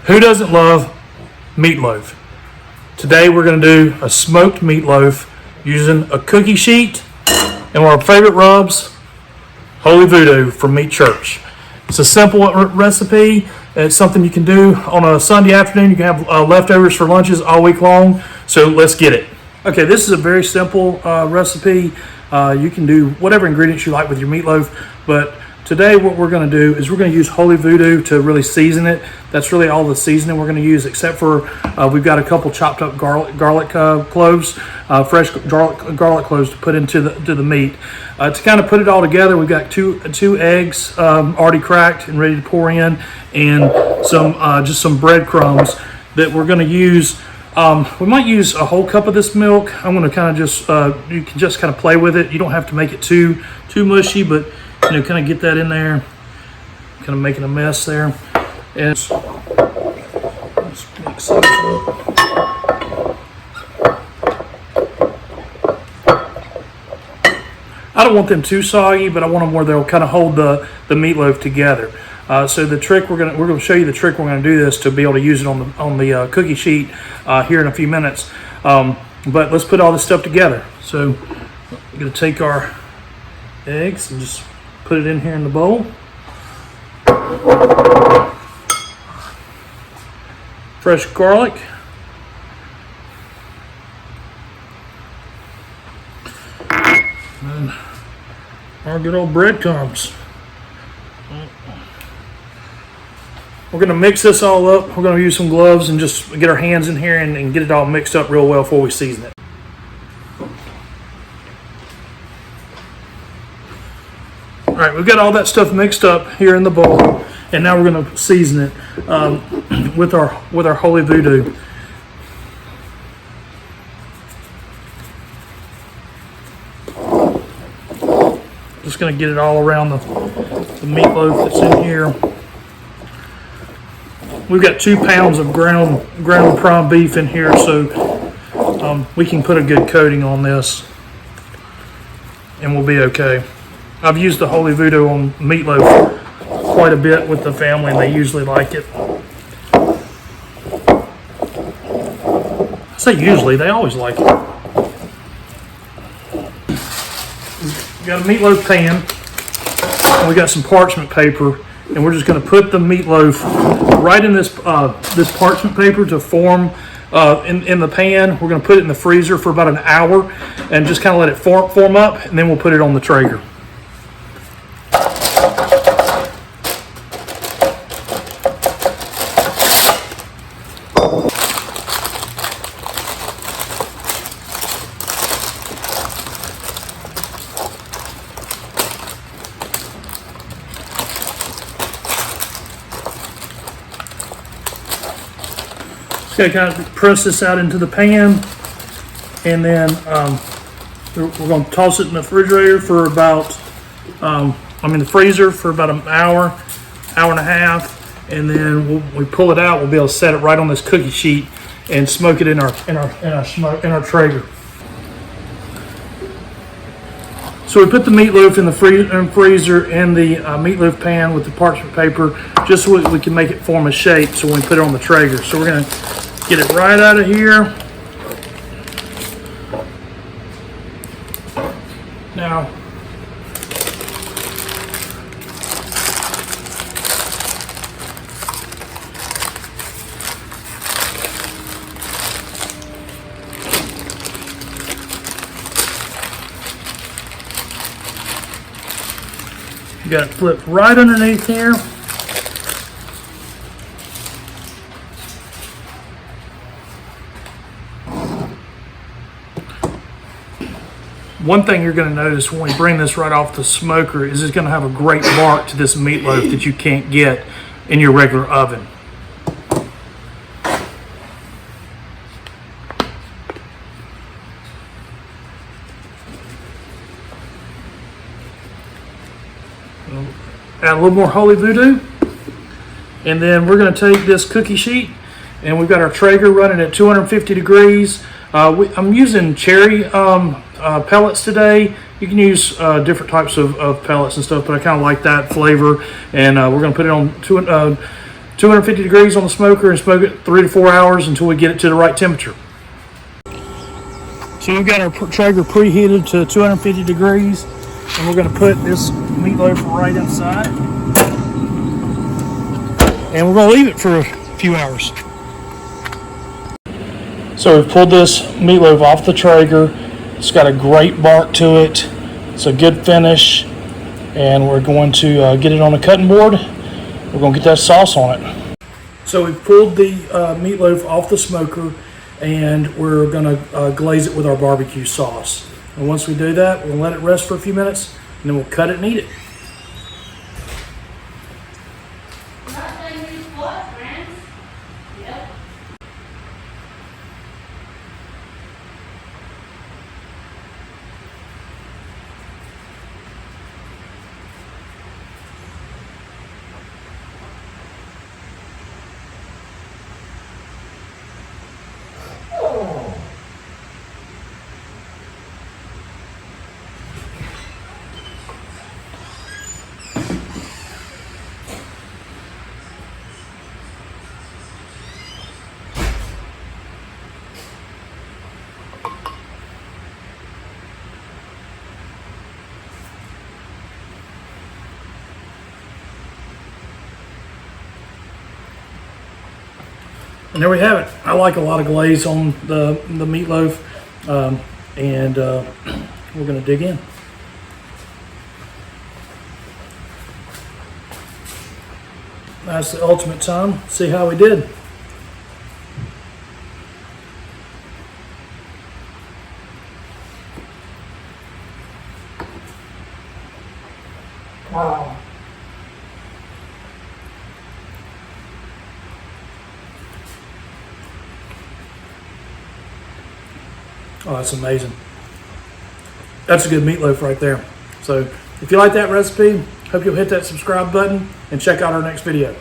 Who doesn't love meatloaf? Today we're going to do a smoked meatloaf using a cookie sheet and one of our favorite rubs, Holy Voodoo from Meat Church. It's a simple recipe. It's something you can do on a Sunday afternoon. You can have leftovers for lunches all week long. So let's get it. Okay, this is a very simple recipe. You can do whatever ingredients you like with your meatloaf, but today what we're going to do is we're going to use Holy Voodoo to really season it. That's really all the seasoning we're going to use, except for we've got a couple chopped up garlic cloves, fresh garlic cloves to put into the meat. To kind of put it all together, we've got two eggs already cracked and ready to pour in, and just some breadcrumbs that we're going to use. We might use a whole cup of this milk. I'm going to kind of just you can just kind of play with it. You don't have to make it too mushy, but kind of get that in there, kind of making a mess there. And let's mix those up. I don't want them too soggy, but I want them where they'll kind of hold the meatloaf together. So the trick we're going to show you the trick we're going to do this to be able to use it on the cookie sheet here in a few minutes. But let's put all this stuff together. So we're going to take our eggs and just put it in here in the bowl. Fresh garlic. And our good old breadcrumbs. We're going to mix this all up. We're going to use some gloves and just get our hands in here and get it all mixed up real well before we season it. All right, we've got all that stuff mixed up here in the bowl, and now we're going to season it with our Holy Voodoo. Just going to get it all around the meatloaf that's in here. We've got 2 pounds of ground prime beef in here, so we can put a good coating on this, and we'll be okay. I've used the Holy Voodoo on meatloaf quite a bit with the family, and they usually like it. I say usually, they always like it. We've got a meatloaf pan, and we got some parchment paper, and we're just going to put the meatloaf right in this parchment paper to form in the pan. We're going to put it in the freezer for about an hour and just kind of let it form up, and then we'll put it on the Traeger. Just gotta kind of press this out into the pan, and then we're going to toss it in the refrigerator for about, the freezer for about an hour and a half, and then when we pull it out, we'll be able to set it right on this cookie sheet and smoke it in our Traeger. So we put the meatloaf in the freezer in the meatloaf pan with the parchment paper, just so we can make it form a shape so when we put it on the Traeger. So we're going to get it right out of here. Now, you got it flipped right underneath here. One thing you're going to notice when we bring this right off the smoker is it's going to have a great bark to this meatloaf that you can't get in your regular oven. Add a little more Holy Voodoo, and then we're going to take this cookie sheet, and we've got our Traeger running at 250 degrees. I'm using cherry pellets today. You can use different types of pellets and stuff, but I kind of like that flavor. And we're going to put it on 250 degrees on the smoker and smoke it 3 to 4 hours until we get it to the right temperature. So we've got our Traeger preheated to 250 degrees, and we're going to put this meatloaf right inside. And we're going to leave it for a few hours. So we've pulled this meatloaf off the Traeger. It's got a great bark to it. It's a good finish. And we're going to get it on a cutting board. We're going to get that sauce on it. So we've pulled the meatloaf off the smoker, and we're going to glaze it with our barbecue sauce. And once we do that, we'll let it rest for a few minutes, and then we'll cut it and eat it. And there we have it. I like a lot of glaze on the meatloaf, and we're going to dig in. That's the ultimate time. See how we did. Wow. Oh, that's amazing. That's a good meatloaf right there. So if you like that recipe, hope you'll hit that subscribe button and check out our next video.